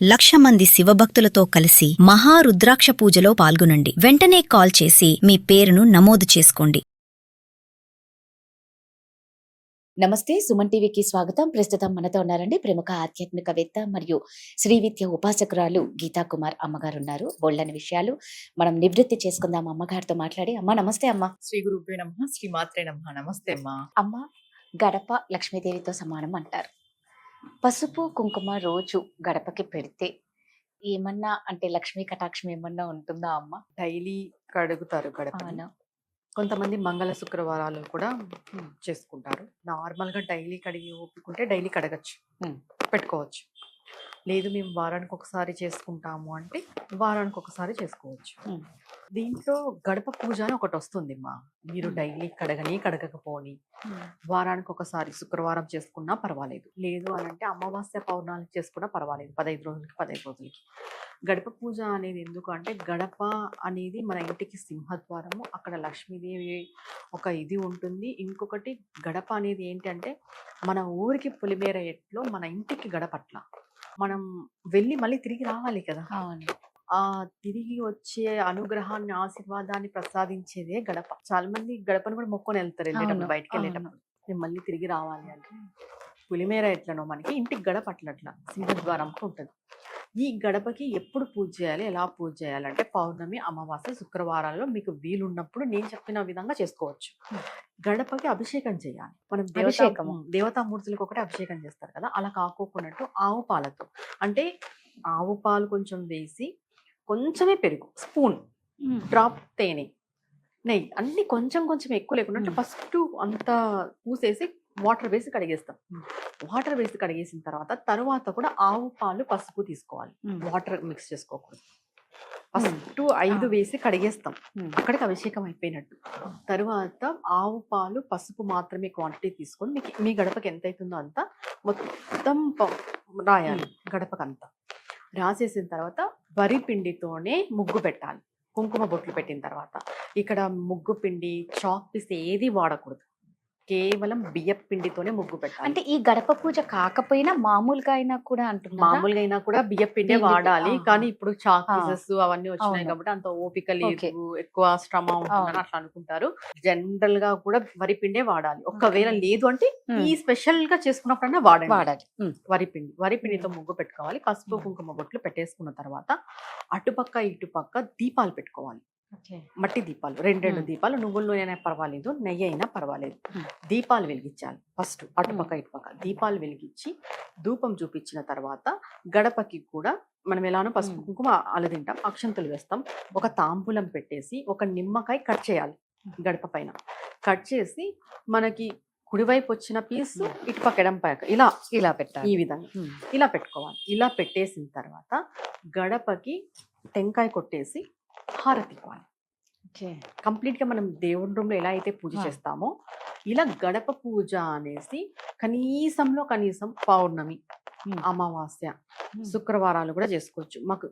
1,00,000 మంది శివభక్తులతో కలిసి మహారుద్రాక్ష పూజలో పాల్గొనండి. వెంటనే కాల్ చేసి మీ పేరును నమోదు చేసుకోండి. నమస్తే, సుమన్ టీవీకి స్వాగతం. ప్రస్తుతం మనతో ఉన్నారండి ప్రముఖ ఆధ్యాత్మికవేత్త మరియు శ్రీ విద్య ఉపాసకురాలు గీతా కుమార్ అమ్మగారు ఉన్నారు. బోల్డని విషయాలు మనం నివృత్తి చేసుకుందాం అమ్మగారితో మాట్లాడి. అమ్మ నమస్తే. అమ్మ శ్రీ గురుభ్యో నమః, శ్రీ మాత్రే నమః. నమస్తే అమ్మా. అమ్మ, గడప లక్ష్మీదేవితో సమానం అంటారు. పసుపు కుంకుమ రోజు గడపకి పెడితే ఏమన్నా అంటే లక్ష్మీ కటాక్షం ఏమన్నా ఉంటుందా అమ్మ? డైలీ కడుగుతారు గడప. అవునా? కొంతమంది మంగళ శుక్రవారాలు కూడా చేసుకుంటారు. నార్మల్ గా డైలీ కడిగి ఓపుకుంటే డైలీ కడగచ్చు, పెట్టుకోవచ్చు. లేదు మేము వారానికి ఒకసారి చేసుకుంటాము అంటే వారానికి ఒకసారి చేసుకోవచ్చు. దీంట్లో గడప పూజ అని ఒకటి వస్తుంది మా. మీరు డైలీ కడగకపోని వారానికి ఒకసారి శుక్రవారం చేసుకున్నా పర్వాలేదు. లేదు అని అంటే అమావాస్య పౌర్ణానికి చేసుకున్నా పర్వాలేదు. 15 రోజులకి గడప పూజ అనేది ఎందుకు అంటే, గడప అనేది మన ఇంటికి సింహద్వారము. అక్కడ లక్ష్మీదేవి ఒక ఇది ఉంటుంది. ఇంకొకటి గడప అనేది ఏంటంటే, మన ఊరికి పొలిమేర ఎట్లో మన ఇంటికి గడపట్ల మనం వెళ్ళి మళ్ళీ తిరిగి రావాలి కదా. అవును. ఆ తిరిగి వచ్చే అనుగ్రహాన్ని, ఆశీర్వాదాన్ని ప్రసాదించేదే గడప. చాలా మంది గడపను కూడా మొక్కొని వెళ్తారు వెళ్ళేటప్పుడు, బయటకు వెళ్ళేటప్పుడు. నేను మళ్ళీ తిరిగి రావాలి అంటే, పులిమేర ఎట్లనో మనకి ఇంటికి గడప అట్లట్లా సింహద్వారంకు ఉంటుంది. ఈ గడపకి ఎప్పుడు పూజ చేయాలి, ఎలా పూజ చేయాలంటే, పౌర్ణమి, అమావాస్య, శుక్రవారాల్లో మీకు వీలున్నప్పుడు నేను చెప్పిన విధంగా చేసుకోవచ్చు. గడపకి అభిషేకం చేయాలి. మనం దేవతామూర్తులకు ఒకటి అభిషేకం చేస్తారు కదా, అలా కాకోకున్నట్టు ఆవు పాలతో, అంటే ఆవు పాలు కొంచెం వేసి, కొంచెమే పెరుగు, స్పూన్, డ్రాప్ తేనె, నెయ్యి, అన్ని కొంచెం కొంచెం ఎక్కువ లేకుండా ఫస్ట్ అంతా పూసేసి వాటర్ వేసి కడిగేస్తాం. వాటర్ వేసి కడిగేసిన తర్వాత కూడా ఆవు పాలు, పసుపు తీసుకోవాలి. వాటర్ మిక్స్ చేసుకోకూడదు. ఫస్ట్ 5 వేసి కడిగేస్తాం. అక్కడికి అభిషేకం అయిపోయినట్టు. తరువాత ఆవు పాలు, పసుపు మాత్రమే క్వాంటిటీ తీసుకొని మీ గడపకి ఎంత అవుతుందో అంత మొత్తం రాయాలి. గడపకంతా రాసేసిన తర్వాత వరి పిండితోనే ముగ్గు పెట్టాలి. కుంకుమ బొట్లు పెట్టిన తర్వాత ఇక్కడ ముగ్గు పిండి, చాక్ పీస్ ఏది వాడకూడదు. కేవలం బియ్యం పిండితోనే ముగ్గు పెట్టాలి. అంటే ఈ గడప పూజ కాకపోయినా మామూలుగా అయినా కూడా అంటున్నారు. మామూలుగా అయినా కూడా బియ్యం పిండే వాడాలి. కానీ ఇప్పుడు చాక్ పీసెస్ అవన్నీ వచ్చినాయి కాబట్టి అంత ఓపిక లేదు, ఎక్కువ శ్రమ ఉంటుందని అట్లా అనుకుంటారు. జనరల్ గా కూడా వరి పిండే వాడాలి. ఒకవేళ లేదు అంటే ఈ స్పెషల్ గా చేసుకున్నప్పుడైనా వాడాలి. వరి పిండితో ముగ్గు పెట్టుకోవాలి. పసుపు కుంకుమ బొట్లు పెట్టేసుకున్న తర్వాత అటుపక్క ఇటుపక్క దీపాలు పెట్టుకోవాలి. మట్టి దీపాలు, 2 దీపాలు, నువ్వుల నూనె అయినా పర్వాలేదు, నెయ్యి అయినా పర్వాలేదు. దీపాలు వెలిగించాలి. ఫస్ట్ అటుపక్క ఇటుపక్క దీపాలు వెలిగించి ధూపం చూపించిన తర్వాత గడపకి కూడా మనం ఎలానో పసుపు కుంకుమ అలదింటాం, అక్షంతలు వేస్తాం. ఒక తాంబూలం పెట్టేసి ఒక నిమ్మకాయ కట్ చేయాలి. గడప పైన కట్ చేసి మనకి కుడివైపు వచ్చిన పీసు ఇటుపక్క ఎడంపైక ఇలా పెట్టాలి. ఈ విధంగా ఇలా పెట్టుకోవాలి. ఇలా పెట్టేసిన తర్వాత గడపకి టెంకాయ కొట్టేసి హారతి ఇవ్వాలి. కంప్లీట్ గా మనం దేవుడి రూమ్ లో ఎలా అయితే పూజ చేస్తామో ఇలా గడప పూజ అనేసి కనీసం పౌర్ణమి, అమావాస్య, శుక్రవారాలు కూడా చేసుకోవచ్చు. మాకు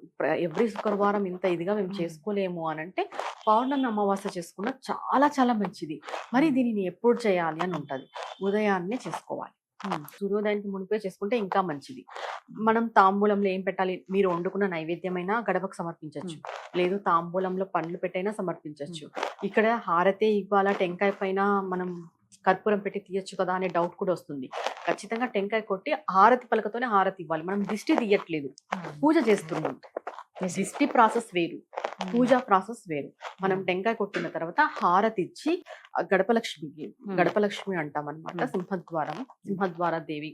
ఎవ్రీ శుక్రవారం ఇంత ఇదిగా మేము చేసుకోలేము అని అంటే పౌర్ణమి, అమావాస్య చేసుకున్న చాలా చాలా మంచిది. మరి దీనిని ఎప్పుడు చేయాలి అని ఉంటుంది. ఉదయాన్నే చేసుకోవాలి. సూర్యోదయానికి మునిపే చేసుకుంటే ఇంకా మంచిది. మనం తాంబూలంలో ఏం పెట్టాలి, మీరు వండుకున్న నైవేద్యమైనా గడపకు సమర్పించవచ్చు. లేదు తాంబూలంలో పండ్లు పెట్టైనా సమర్పించవచ్చు. ఇక్కడ హారతే ఇవ్వాలా, టెంకాయ పైన మనం కర్పూరం పెట్టి తీయచ్చు కదా అనే డౌట్ కూడా వస్తుంది. ఖచ్చితంగా టెంకాయ కొట్టి హారతి పలకతోనే హారతి ఇవ్వాలి. మనం దిష్టి తీయట్లేదు, పూజ చేస్తున్నాం. దిష్టి ప్రాసెస్ వేరు, పూజా ప్రాసెస్ వేరు. మనం టెంకాయ కొట్టిన తర్వాత హారతి ఇచ్చి గడపలక్ష్మి అంటాం అనమాట. సింహద్వార దేవి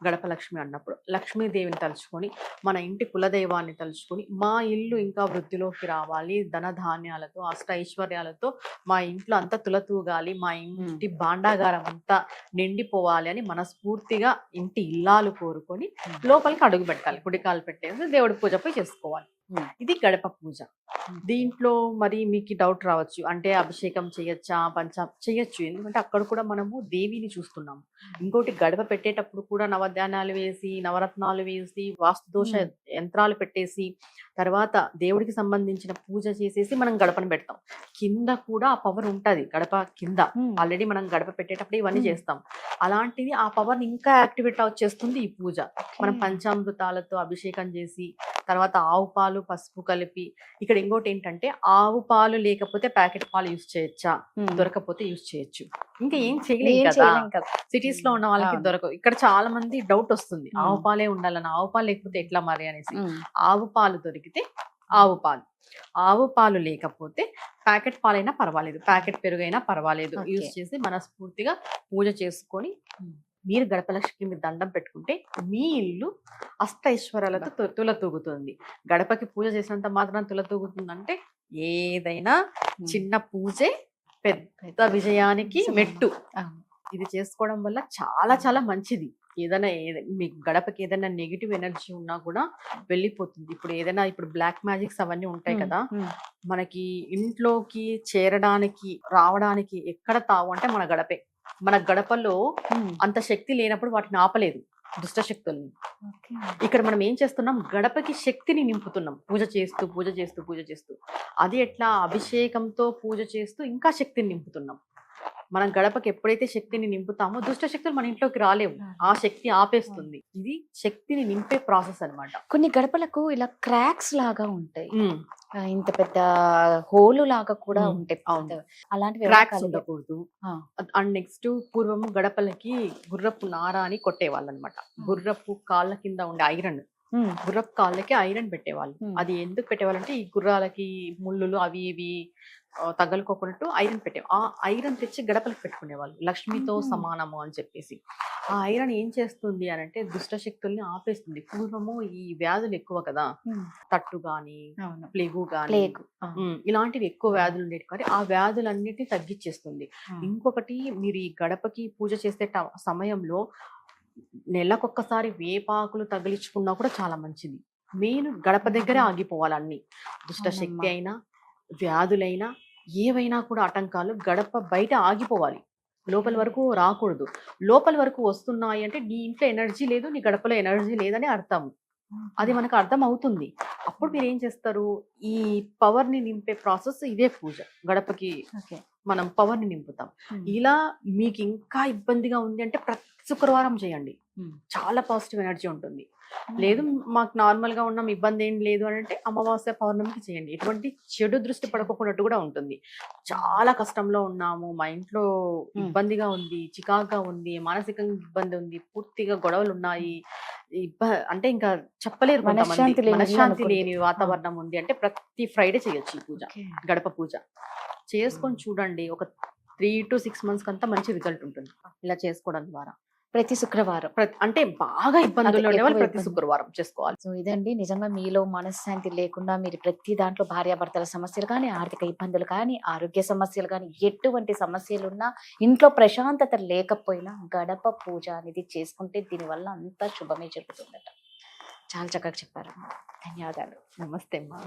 గడపలక్ష్మి అన్నప్పుడు లక్ష్మీదేవిని తలుచుకొని, మన ఇంటి కులదైవాన్ని తలుచుకొని, మా ఇల్లు ఇంకా వృద్ధిలోకి రావాలి, ధనధాన్యాలతో, అష్టైశ్వర్యాలతో మా ఇంట్లో అంతా తులతూగాలి, మా ఇంటి భాండాగారం అంతా నిండిపోవాలి అని మనస్ఫూర్తిగా ఇంటి ఇల్లాలు కోరుకొని లోపలికి అడుగు పెట్టాలి. కుడికాలు పెట్టేసి దేవుడి పూజ పోయి చేసుకోవాలి. ఇది గడప పూజ. దీంట్లో మరి మీకు డౌట్ రావచ్చు. అంటే అభిషేకం చేయొచ్చా? చేయొచ్చు. ఎందుకంటే అక్కడ కూడా మనము దేవిని చూస్తున్నాము. ఇంకోటి గడప పెట్టేటప్పుడు కూడా నవధాన్యాలు వేసి, నవరత్నాలు వేసి, వాస్తు దోష యంత్రాలు పెట్టేసి, తర్వాత దేవుడికి సంబంధించిన పూజ చేసేసి మనం గడపను పెడతాం. కింద కూడా ఆ పవర్ ఉంటది. గడప కింద ఆల్రెడీ మనం గడప పెట్టేటప్పుడు ఇవన్నీ చేస్తాం. అలాంటిది ఆ పవర్ ఇంకా యాక్టివేట్ చేస్తుంది ఈ పూజ. మనం పంచామృతాలతో అభిషేకం చేసి, తర్వాత ఆవు పాలు పసుపు కలిపి, ఇక్కడ ఇంకోటి ఏంటంటే ఆవు పాలు లేకపోతే ప్యాకెట్ పాలు యూజ్ చేయొచ్చా? దొరకపోతే యూజ్ చేయొచ్చు. ఇంకా ఏం చేయలేం కదా. సిటీస్ లో ఉన్న వాళ్ళకి దొరకవు. ఇక్కడ చాలా మంది డౌట్ వస్తుంది, ఆవు పాలే ఉండాలని. ఆవు పాలు లేకపోతే ఎట్లా మరి అనేసి. ఆవు పాలు దొరికితే ఆవు పాలు, ఆవు పాలు లేకపోతే ప్యాకెట్ పాలైనా పర్వాలేదు, ప్యాకెట్ పెరుగైనా పర్వాలేదు, యూజ్ చేసి మనస్ఫూర్తిగా పూజ చేసుకొని మీరు గడపలక్ష్మికి మీరు దండం పెట్టుకుంటే మీ ఇల్లు అష్టైశ్వర్యాలతో తులతూగుతుంది. గడపకి పూజ చేసినంత మాత్రం తులతూగుతుందంటే ఏదైనా చిన్న పూజే పెద్ద విజయానికి మెట్టు. ఇది చేసుకోవడం వల్ల చాలా చాలా మంచిది. ఏదైనా మీ గడపకి ఏదైనా నెగిటివ్ ఎనర్జీ ఉన్నా కూడా వెళ్ళిపోతుంది. ఇప్పుడు బ్లాక్ మ్యాజిక్స్ అవన్నీ ఉంటాయి కదా, మనకి ఇంట్లోకి చేరడానికి రావడానికి ఎక్కడ తావు అంటే మన గడపే. మన గడపలో అంత శక్తి లేనప్పుడు వాటిని ఆపలేదు దుష్ట శక్తుల్ని. ఇక్కడ మనం ఏం చేస్తున్నాం, గడపకి శక్తిని నింపుతున్నాం పూజ చేస్తూ పూజ చేస్తూ పూజ చేస్తూ. అది ఎట్లా, అభిషేకంతో పూజ చేస్తూ ఇంకా శక్తిని నింపుతున్నాం. మనం గడపకి ఎప్పుడైతే శక్తిని నింపుతామో దుష్ట శక్తులు మన ఇంట్లోకి రాలేవు, ఆ శక్తి ఆపేస్తుంది. ఇది శక్తిని నింపే ప్రాసెస్ అన్నమాట. కొన్ని గడపలకు ఇలా క్రాక్స్ లాగా ఉంటాయి, ఇంత పెద్ద హోలు లాగా కూడా ఉంటాయి. అలాంటివి క్రాక్స్ ఉండకూడదు. అండ్ నెక్స్ట్ పూర్వము గడపలకి గుర్రపు నార అని కొట్టేవాళ్ళు అనమాట. గుర్రపు కాళ్ళ కింద ఉండే ఐరన్, గుర్రపు కాళ్ళకి ఐరన్ పెట్టేవాళ్ళు. అది ఎందుకు పెట్టేవాళ్ళు అంటే ఈ గుర్రాలకి ముళ్ళులు అవి ఇవి తగలుకోకున్నట్టు ఐరన్ పెట్టేవాళ్ళు. ఆ ఐరన్ తెచ్చి గడపలకు పెట్టుకునేవాళ్ళు, లక్ష్మితో సమానము అని చెప్పేసి. ఆ ఐరన్ ఏం చేస్తుంది అని అంటే దుష్ట శక్తుల్ని ఆపేస్తుంది. పూర్వము ఈ వ్యాధులు ఎక్కువ కదా, తట్టు గాని ప్లేగు గాని ఇలాంటివి ఎక్కువ వ్యాధులు ఉండేవి కానీ ఆ వ్యాధులన్నిటిని తగ్గించేస్తుంది. ఇంకొకటి, మీరు ఈ గడపకి పూజ చేసే సమయంలో నెలకొక్కసారి వేపాకులు తగిలించుకున్నా కూడా చాలా మంచిది. మెయిన్ గడప దగ్గరే ఆగిపోవాలి అన్ని. దుష్ట శక్తి అయినా వ్యాధులైనా ఏవైనా కూడా ఆటంకాలు గడప బయట ఆగిపోవాలి, లోపల వరకు రాకూడదు. లోపల వరకు వస్తున్నాయి అంటే నీ ఇంట్లో ఎనర్జీ లేదు, నీ గడపలో ఎనర్జీ లేదని అర్థం. అది మనకు అర్థం అవుతుంది. అప్పుడు మీరు ఏం చేస్తారు, ఈ పవర్ ని నింపే ప్రాసెస్ ఇదే పూజ. గడపకి మనం పవర్ ని నింపుతాం. ఇలా మీకు ఇంకా ఇబ్బందిగా ఉంది అంటే ప్రతి శుక్రవారం చేయండి, చాలా పాజిటివ్ ఎనర్జీ ఉంటుంది. లేదు మాకు నార్మల్ గా ఉన్నాం, ఇబ్బంది ఏం లేదు అని అంటే అమావాస్య పౌర్ణమికి చేయండి. ఎటువంటి చెడు దృష్టి పడుకోకున్నట్టు కూడా ఉంటుంది. చాలా కష్టంలో ఉన్నాము, మా ఇంట్లో ఇబ్బందిగా ఉంది, చికాగ్గా ఉంది, మానసికంగా ఇబ్బంది ఉంది, పూర్తిగా గొడవలు ఉన్నాయి, అంటే ఇంకా చెప్పలేరు, మనశ్శాంతి లేని వాతావరణం ఉంది అంటే ప్రతి ఫ్రైడే చేయొచ్చు ఈ పూజ, గడప పూజ చేసుకొని చూడండి. ఒక 3 to 6 months కంతా మంచి రిజల్ట్ ఉంటుంది ఇలా చేసుకోవడం ద్వారా. ప్రతి శుక్రవారం అంటే బాగా ఇబ్బందులు ఉండేవాళ్ళు ప్రతి శుక్రవారం చేసుకోవాలి. సో ఇదండి, నిజంగా మీలో మనశ్శాంతి లేకుండా మీరు ప్రతి దాంట్లో భార్యాభర్తల సమస్యలు కానీ, ఆర్థిక ఇబ్బందులు కానీ, ఆరోగ్య సమస్యలు కానీ, ఎటువంటి సమస్యలు ఉన్నా, ఇంట్లో ప్రశాంతత లేకపోయినా గడప పూజ అనేది చేసుకుంటే దీనివల్ల అంతా శుభమే జరుగుతుందట. చాలా చక్కగా చెప్పారు, ధన్యవాదాలు. నమస్తే అమ్మా.